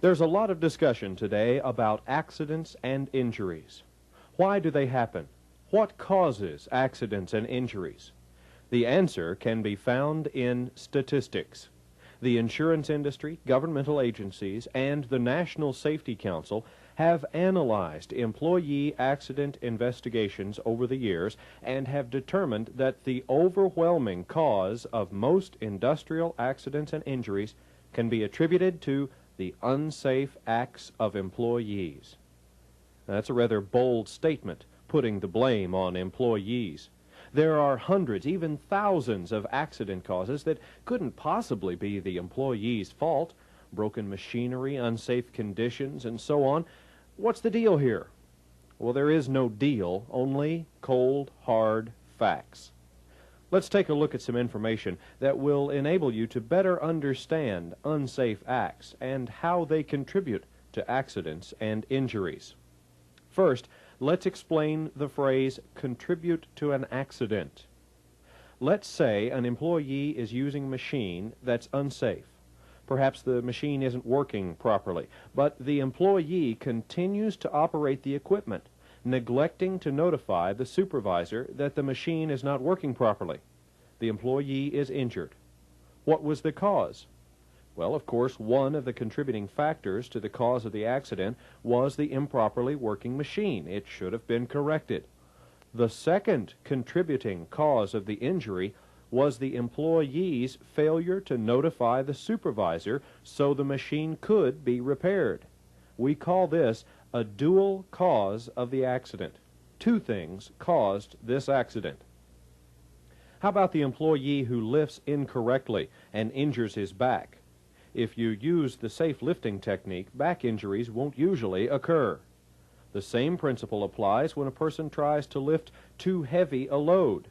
There's a lot of discussion today about accidents and injuries. Why do they happen? What causes accidents and injuries? The answer can be found in statistics. The insurance industry, governmental agencies, and the National Safety Council have analyzed employee accident investigations over the years and have determined that the overwhelming cause of most industrial accidents and injuries can be attributed to the unsafe acts of employees. That's a rather bold statement, putting the blame on employees. There are hundreds, even thousands of accident causes that couldn't possibly be the employee's fault. Broken machinery, unsafe conditions, and so on. What's the deal here? Well, there is no deal, only cold, hard facts. Let's take a look at some information that will enable you to better understand unsafe acts and how they contribute to accidents and injuries. First, let's explain the phrase contribute to an accident. Let's say an employee is using a machine that's unsafe. Perhaps the machine isn't working properly, but the employee continues to operate the equipment, neglecting to notify the supervisor that the machine is not working properly. The employee is injured. What was the cause? Well, of course, one of the contributing factors to the cause of the accident was the improperly working machine. It should have been corrected. The second contributing cause of the injury was the employee's failure to notify the supervisor so the machine could be repaired. We call this a dual cause of the accident. Two things caused this accident. How about the employee who lifts incorrectly and injures his back? If you use the safe lifting technique, back injuries won't usually occur. The same principle applies when a person tries to lift too heavy a load.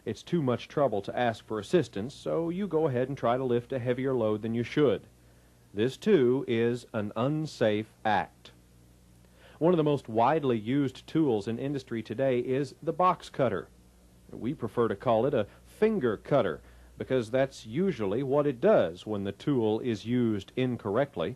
It's too much trouble to ask for assistance, so you go ahead and try to lift a heavier load than you should. This, too, is an unsafe act. One of the most widely used tools in industry today is the box cutter. We prefer to call it a finger cutter, because that's usually what it does when the tool is used incorrectly.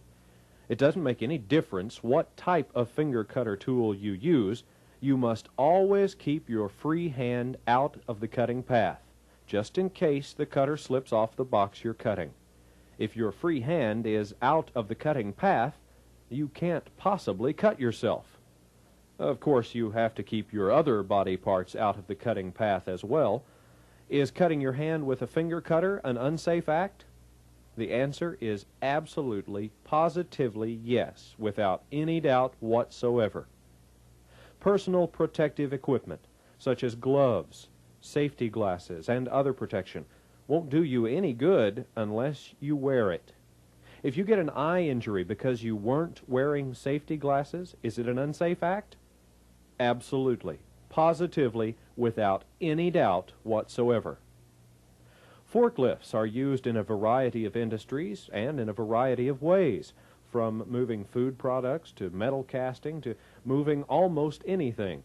It doesn't make any difference what type of finger cutter tool you use. You must always keep your free hand out of the cutting path, just in case the cutter slips off the box you're cutting. If your free hand is out of the cutting path, you can't possibly cut yourself. Of course, you have to keep your other body parts out of the cutting path as well. Is cutting your hand with a finger cutter an unsafe act? The answer is absolutely, positively yes, without any doubt whatsoever. Personal protective equipment, such as gloves, safety glasses, and other protection, won't do you any good unless you wear it. If you get an eye injury because you weren't wearing safety glasses, is it an unsafe act? Absolutely. Positively, without any doubt whatsoever. Forklifts are used in a variety of industries and in a variety of ways, from moving food products to metal casting to moving almost anything.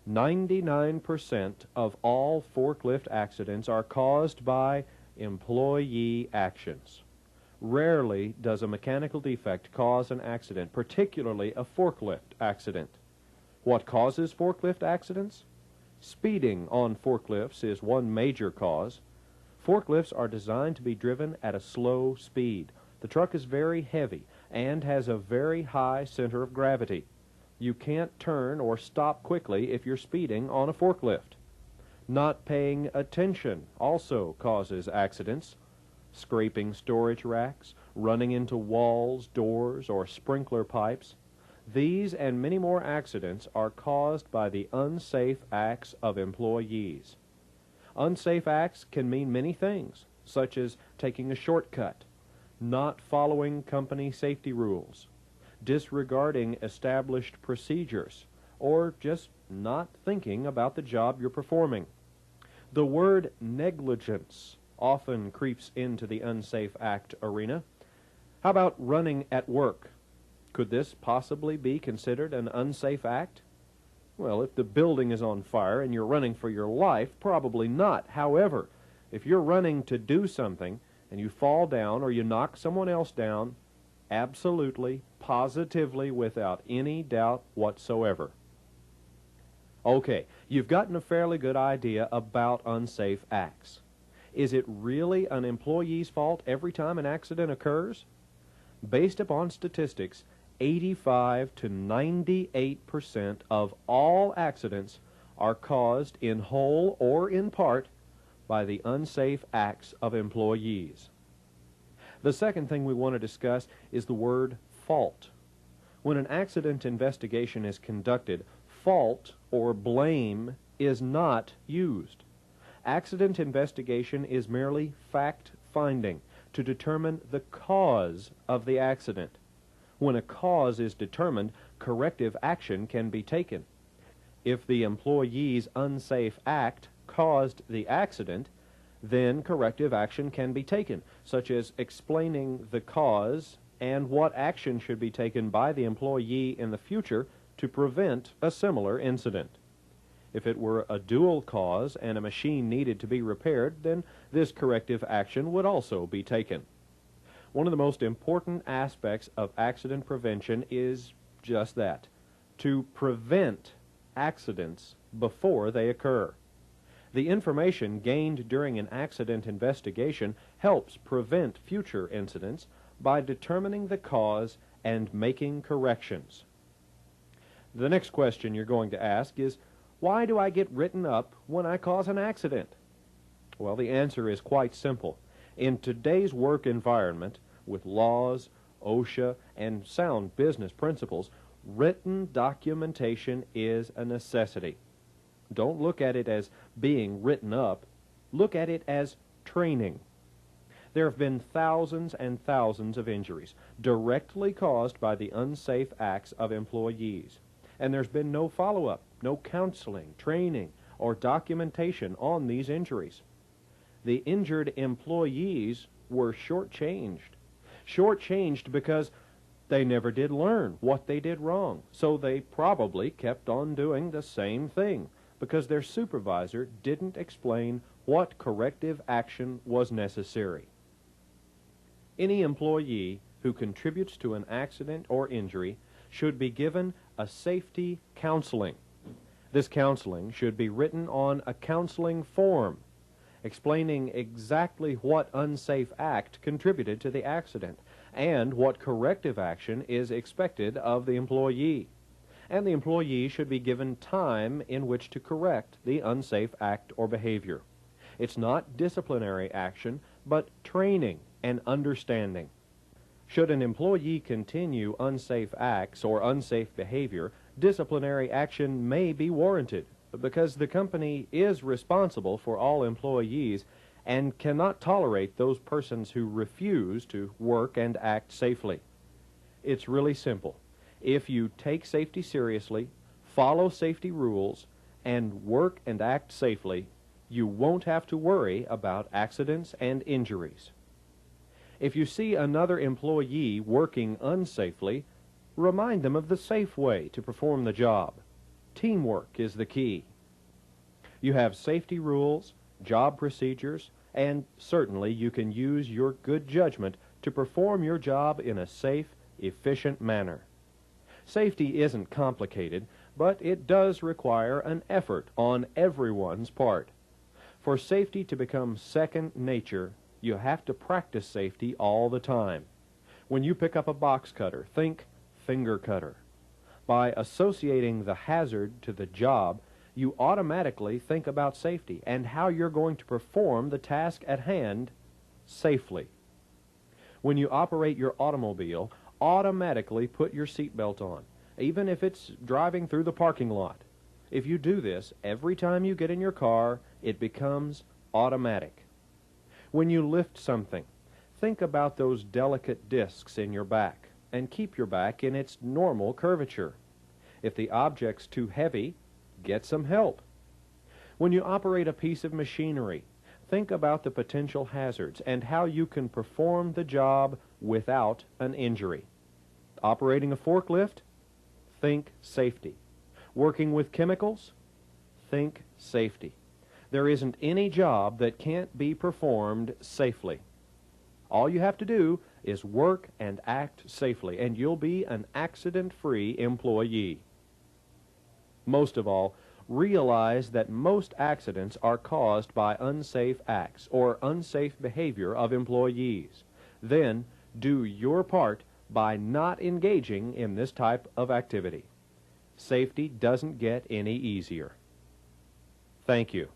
99% of all forklift accidents are caused by employee actions. Rarely does a mechanical defect cause an accident, particularly a forklift accident. What causes forklift accidents? Speeding on forklifts is one major cause. Forklifts are designed to be driven at a slow speed. The truck is very heavy and has a very high center of gravity. You can't turn or stop quickly if you're speeding on a forklift. Not paying attention also causes accidents. Scraping storage racks, running into walls, doors, or sprinkler pipes. These and many more accidents are caused by the unsafe acts of employees. Unsafe acts can mean many things, such as taking a shortcut, not following company safety rules, disregarding established procedures, or just not thinking about the job you're performing. The word negligence often creeps into the unsafe act arena. How about running at work? Could this possibly be considered an unsafe act? Well, if the building is on fire and you're running for your life, probably not. However, if you're running to do something and you fall down or you knock someone else down, Absolutely, positively, without any doubt whatsoever. Okay, you've gotten a fairly good idea about unsafe acts. Is it really an employee's fault every time an accident occurs? Based upon statistics, 85 to 98% of all accidents are caused in whole or in part by the unsafe acts of employees. The second thing we want to discuss is the word fault. When an accident investigation is conducted, fault or blame is not used. Accident investigation is merely fact-finding to determine the cause of the accident. When a cause is determined, corrective action can be taken. If the employee's unsafe act caused the accident, then corrective action can be taken, such as explaining the cause and what action should be taken by the employee in the future to prevent a similar incident. If it were a dual cause and a machine needed to be repaired, then this corrective action would also be taken. One of the most important aspects of accident prevention is just that, to prevent accidents before they occur. The information gained during an accident investigation helps prevent future incidents by determining the cause and making corrections. The next question you're going to ask is, why do I get written up when I cause an accident? Well, the answer is quite simple. In today's work environment, with laws, OSHA, and sound business principles, written documentation is a necessity. Don't look at it as being written up. Look at it as training. There have been thousands and thousands of injuries directly caused by the unsafe acts of employees. And there's been no follow-up, no counseling, training, or documentation on these injuries. The injured employees were shortchanged. Shortchanged because they never did learn what they did wrong, so they probably kept on doing the same thing because their supervisor didn't explain what corrective action was necessary. Any employee who contributes to an accident or injury should be given a safety counseling. This counseling should be written on a counseling form explaining exactly what unsafe act contributed to the accident and what corrective action is expected of the employee. And the employee should be given time in which to correct the unsafe act or behavior. It's not disciplinary action, but training and understanding. Should an employee continue unsafe acts or unsafe behavior, disciplinary action may be warranted because the company is responsible for all employees and cannot tolerate those persons who refuse to work and act safely. It's really simple. If you take safety seriously, follow safety rules, and work and act safely, you won't have to worry about accidents and injuries. If you see another employee working unsafely, remind them of the safe way to perform the job. Teamwork is the key. You have safety rules, job procedures, and certainly you can use your good judgment to perform your job in a safe, efficient manner. Safety isn't complicated, but it does require an effort on everyone's part. For safety to become second nature, you have to practice safety all the time. When you pick up a box cutter, think finger cutter. By associating the hazard to the job, you automatically think about safety and how you're going to perform the task at hand safely. When you operate your automobile, automatically put your seatbelt on, even if it's driving through the parking lot. If you do this every time you get in your car, it becomes automatic. When you lift something, think about those delicate discs in your back and keep your back in its normal curvature. If the object's too heavy, get some help. When you operate a piece of machinery, think about the potential hazards and how you can perform the job without an injury. Operating a forklift? Think safety. Working with chemicals? Think safety. There isn't any job that can't be performed safely. All you have to do is work and act safely, and you'll be an accident-free employee. Most of all, realize that most accidents are caused by unsafe acts or unsafe behavior of employees. Then, do your part by not engaging in this type of activity. Safety doesn't get any easier. Thank you.